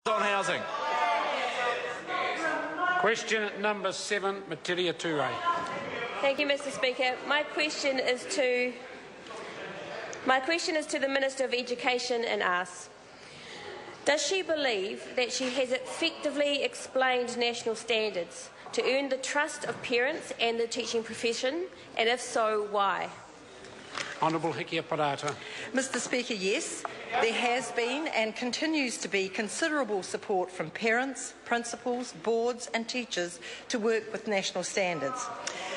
On housing. Question number 7, Metiria Turei. Thank you, Mr. Speaker. My question is to the Minister of Education and asks, does she believe that she has effectively explained national standards to earn the trust of parents and the teaching profession, and if so, why? Honourable Hekia Parata. Mr. Speaker, yes, there has been and continues to be considerable support from parents, principals, boards and teachers to work with national standards.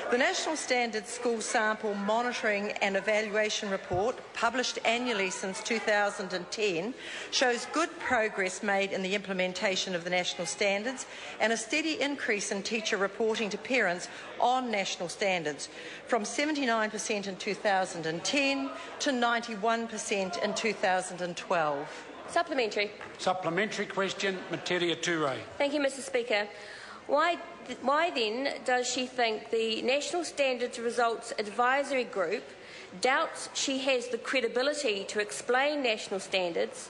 The National Standards School Sample Monitoring and Evaluation Report, published annually since 2010, shows good progress made in the implementation of the national standards and a steady increase in teacher reporting to parents on national standards, from 79% in 2010 to 91% in 2012. Supplementary. Supplementary question, Metiria Turei. Thank you, Mr. Speaker. Why then does she think the National Standards Results Advisory Group doubts she has the credibility to explain national standards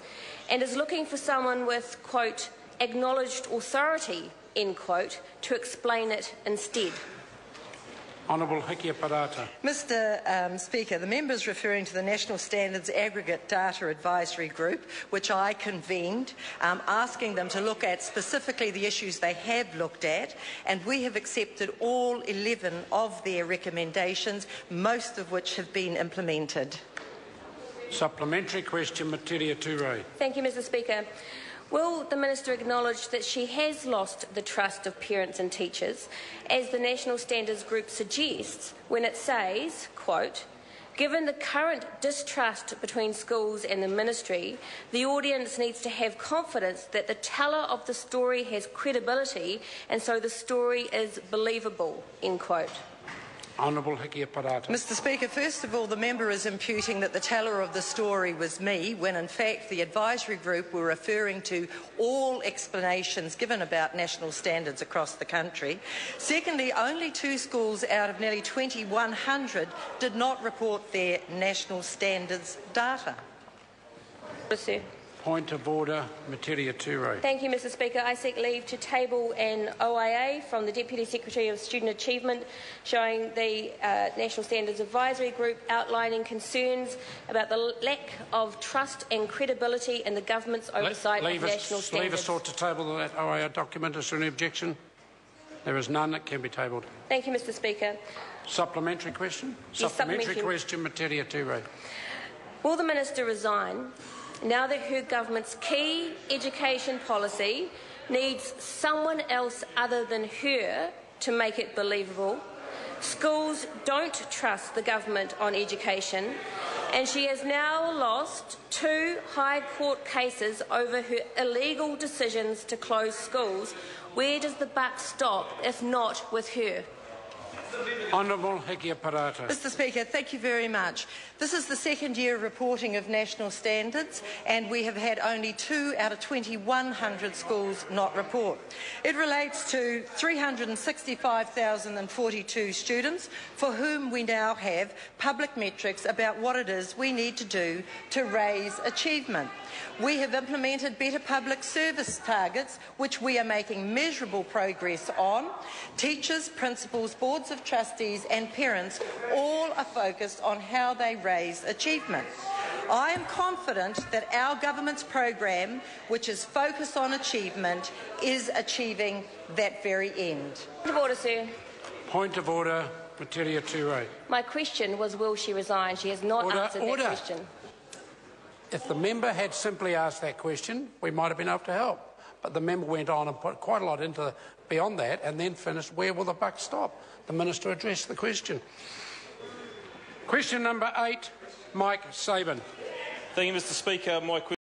and is looking for someone with, quote, acknowledged authority, end quote, to explain it instead? Honourable Hekia Parata. Mr. Speaker, the member is referring to the National Standards Aggregate Data Advisory Group, which I convened, asking them to look at specifically the issues they have looked at, and we have accepted all 11 of their recommendations, most of which have been implemented. Supplementary question, Metiria Turei. Thank you, Mr. Speaker. Will the Minister acknowledge that she has lost the trust of parents and teachers, as the National Standards Group suggests when it says, quote, given the current distrust between schools and the ministry, the audience needs to have confidence that the teller of the story has credibility and so the story is believable, end quote? Honourable Hekia Parata. Mr. Speaker, first of all, the member is imputing that the teller of the story was me, when in fact the advisory group were referring to all explanations given about national standards across the country. Secondly, only 2 schools out of nearly 2,100 did not report their national standards data. Point of order, Metiria Turei. Thank you, Mr. Speaker. I seek leave to table an OIA from the Deputy Secretary of Student Achievement showing the National Standards Advisory Group outlining concerns about the lack of trust and credibility in the government's oversight of national standards. Leave us sought to table that OIA document. Is there any objection? There is none. It can be tabled. Thank you, Mr. Speaker. Supplementary question? Yes, supplementary question, Metiria Turei. Will the Minister resign now that her government's key education policy needs someone else other than her to make it believable? Schools don't trust the government on education, and she has now lost 2 High Court cases over her illegal decisions to close schools. Where does the buck stop, if not with her? Honourable Hekia Parata. Mr. Speaker, thank you very much. This is the second year of reporting of national standards, and we have had only 2 out of 2,100 schools not report. It relates to 365,042 students for whom we now have public metrics about what it is we need to do to raise achievement. We have implemented better public service targets, which we are making measurable progress on. Teachers, principals, boards of trustees and parents all are focused on how they raise achievement. I am confident that our government's program, which is focused on achievement, is achieving that very end. Point of order, sir. Point of order, Metiria Turei. My question was, will she resign? She has not answered that question. If the member had simply asked that question, we might have been able to help. But the member went on and put quite a lot into beyond that and then finished, where will the buck stop? The Minister addressed the question. Question number 8, Mike Sabin. Thank you, Mr. Speaker. My